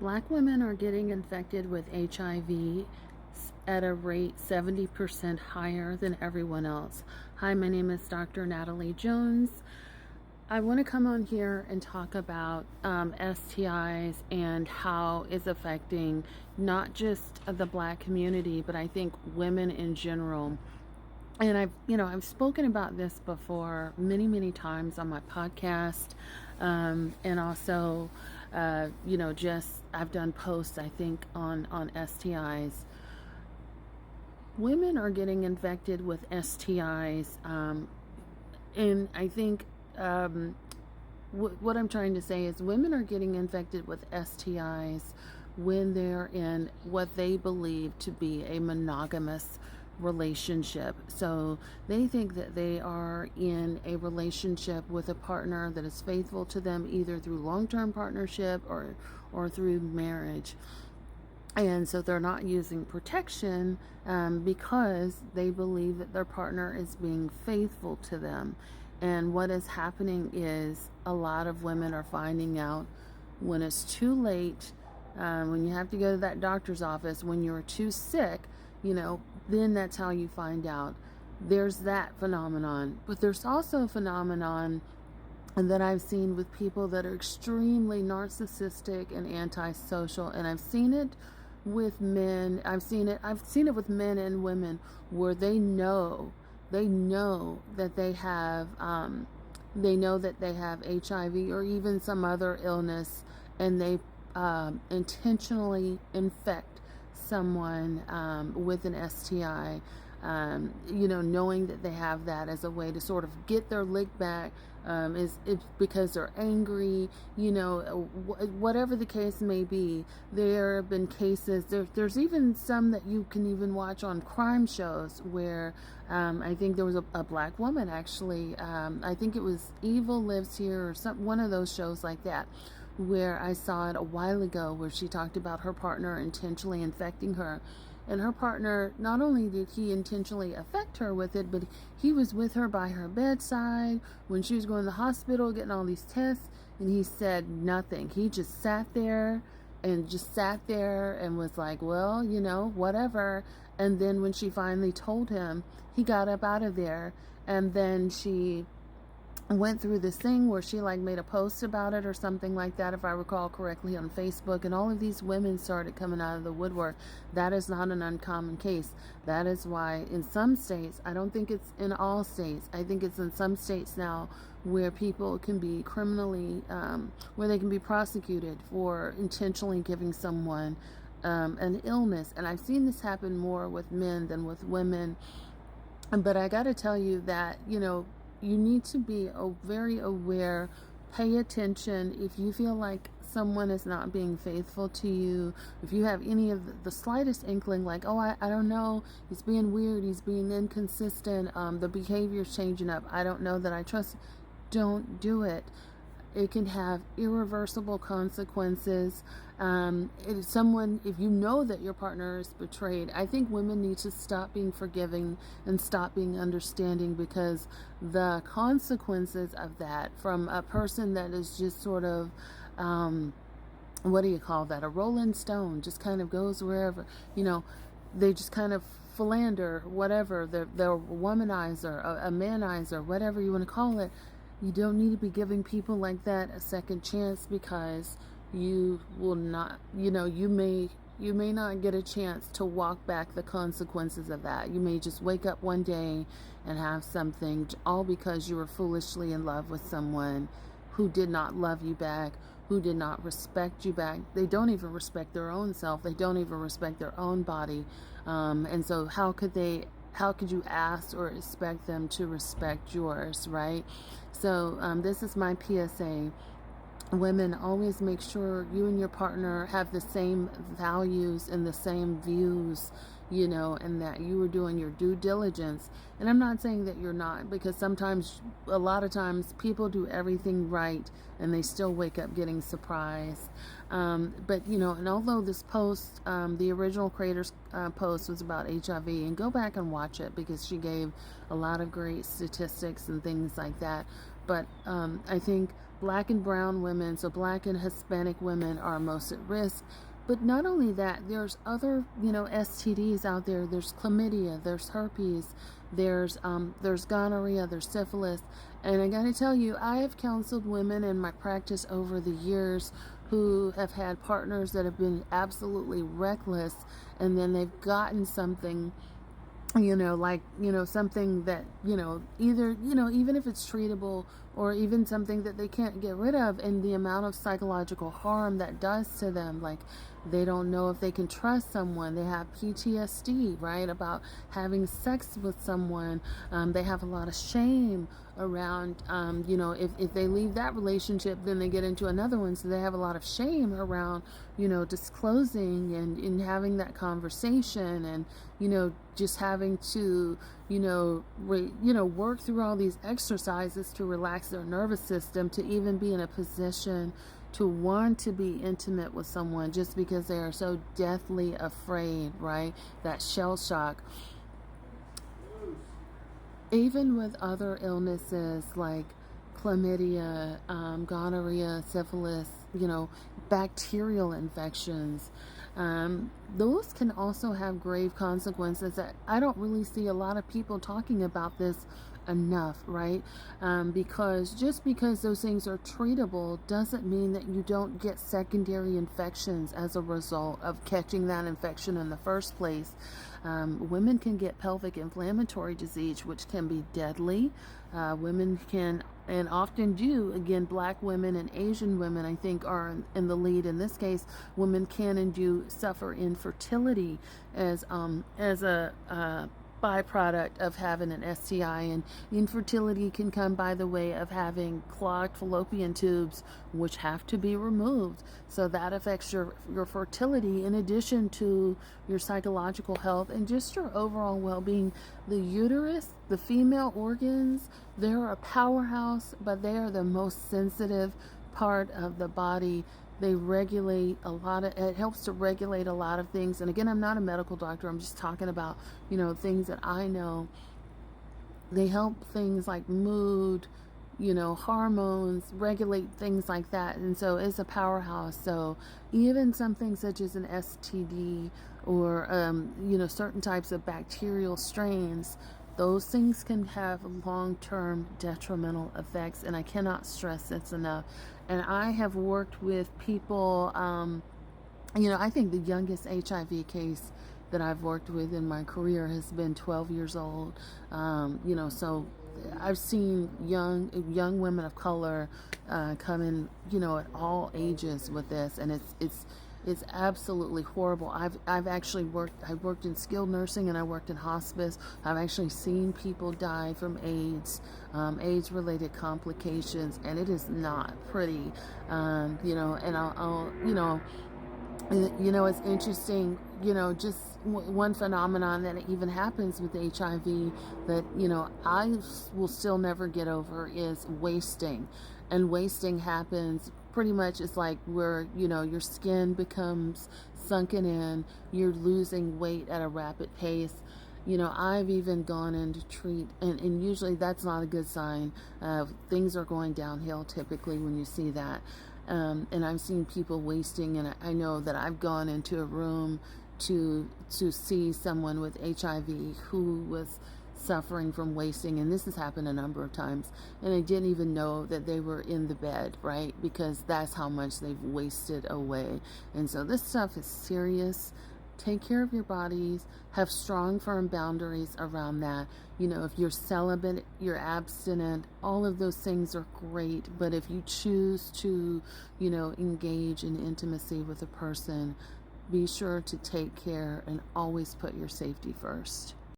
Black women are getting infected with HIV at a rate 70% higher than everyone else. Hi, my name is Dr. Natalie Jones. I want to come on here and talk about STIs and how it's affecting not just the Black community, but I think women in general. And I've spoken about this before many times on my podcast, and also, I've done posts, I think, on STIs. Women are getting infected with STIs, and I think what I'm trying to say is women are getting infected with STIs when they're in what they believe to be a monogamous relationship. So they think that they are in a relationship with a partner that is faithful to them, either through long-term partnership or through marriage. And so they're not using protection because they believe that their partner is being faithful to them. And what is happening is a lot of women are finding out when it's too late, when you have to go to that doctor's office, when you're too sick, then that's how you find out. There's that phenomenon. But there's also a phenomenon that I've seen with people that are extremely narcissistic and antisocial, and I've seen it with men. I've seen it with men and women where they know that they have HIV or even some other illness, and they intentionally infect someone with an STI, knowing that they have that as a way to sort of get their lick back, is because they're angry, whatever the case may be. There have been cases, there's even some that you can even watch on crime shows where I think there was a Black woman, actually, I think it was Evil Lives Here or one of those shows like that, where I saw it a while ago, where she talked about her partner intentionally infecting her. And her partner, not only did he intentionally affect her with it, but he was with her by her bedside when she was going to the hospital getting all these tests, and he said nothing. He just sat there and was like, well, whatever. And then when she finally told him, he got up out of there, and then she went through this thing where she made a post about it or something like that, if I recall correctly, on Facebook, and all of these women started coming out of the woodwork. That is not an uncommon case. That is why in some states, I don't think it's in all states, I think it's in some states now, where people can be criminally, where they can be prosecuted for intentionally giving someone an illness. And I've seen this happen more with men than with women. But I got to tell you that, you need to be very aware, pay attention. If you feel like someone is not being faithful to you, if you have any of the slightest inkling, like, oh, I don't know, he's being weird, he's being inconsistent, the behavior's changing up, I don't know that I trust, don't do it. It can have irreversible consequences. If you know that your partner is betrayed, I think women need to stop being forgiving and stop being understanding, because the consequences of that from a person that is just sort of, what do you call that? A rolling stone, just kind of goes wherever, they just kind of philander, whatever, they're a womanizer, a manizer, whatever you want to call it. You don't need to be giving people like that a second chance, because you will not, you may not get a chance to walk back the consequences of that. You may just wake up one day and have something, all because you were foolishly in love with someone who did not love you back, who did not respect you back. They don't even respect their own self. They don't even respect their own body. And so how could you ask or expect them to respect yours, right? So this is my PSA. Women, always make sure you and your partner have the same values and the same views, and that you are doing your due diligence. And I'm not saying that you're not, because a lot of times people do everything right and they still wake up getting surprised. But and although this post, the original creator's post was about HIV, and go back and watch it, because she gave a lot of great statistics and things like that. But I think Black and brown women, so black and Hispanic women are most at risk. But not only that, there's other, STDs out there. There's chlamydia, there's herpes, there's gonorrhea, there's syphilis. And I got to tell you, I have counseled women in my practice over the years who have had partners that have been absolutely reckless, and then they've gotten something, something that, either, even if it's treatable or even something that they can't get rid of, and the amount of psychological harm that does to them. Like, they don't know if they can trust someone. They have PTSD, right, about having sex with someone. They have a lot of shame around, if they leave that relationship, then they get into another one. So they have a lot of shame around, disclosing and having that conversation, and, just having to, work through all these exercises to relax their nervous system to even be in a position to want to be intimate with someone, just because they are so deathly afraid, right? That shell shock. Even with other illnesses like chlamydia, gonorrhea, syphilis, bacterial infections, those can also have grave consequences that I don't really see a lot of people talking about this enough, right? Because just because those things are treatable doesn't mean that you don't get secondary infections as a result of catching that infection in the first place. Women can get pelvic inflammatory disease, which can be deadly. Women can, and often do, again, black women and Asian women, I think, are in the lead in this case. Women can and do suffer infertility as a byproduct of having an STI, and infertility can come by the way of having clogged fallopian tubes, which have to be removed. So that affects your fertility, in addition to your psychological health and just your overall well-being. The uterus, the female organs, they're a powerhouse, but they are the most sensitive part of the body. They regulate it helps to regulate a lot of things. And again, I'm not a medical doctor. I'm just talking about, things that I know. They help things like mood, hormones, regulate things like that. And so it's a powerhouse. So even something such as an STD or, certain types of bacterial strains, those things can have long-term detrimental effects, and I cannot stress this enough. And I have worked with people, I think the youngest HIV case that I've worked with in my career has been 12 years old. So I've seen young women of color come in, at all ages with this, and it's absolutely horrible. I've actually worked in skilled nursing, and I worked in hospice. I've actually seen people die from AIDS-related complications, and it is not pretty. And it's interesting, just one phenomenon that even happens with HIV that, I will still never get over is wasting. And wasting happens pretty much, it's like where, your skin becomes sunken in, you're losing weight at a rapid pace. I've even gone in to treat, and usually that's not a good sign. Things are going downhill typically when you see that. And I've seen people wasting, and I know that I've gone into a room to see someone with HIV who was suffering from wasting, and this has happened a number of times, and I didn't even know that they were in the bed, right? Because that's how much they've wasted away. And so this stuff is serious. Take care of your bodies, have strong, firm boundaries around that. If you're celibate, you're abstinent, all of those things are great. But if you choose to, engage in intimacy with a person, be sure to take care and always put your safety first.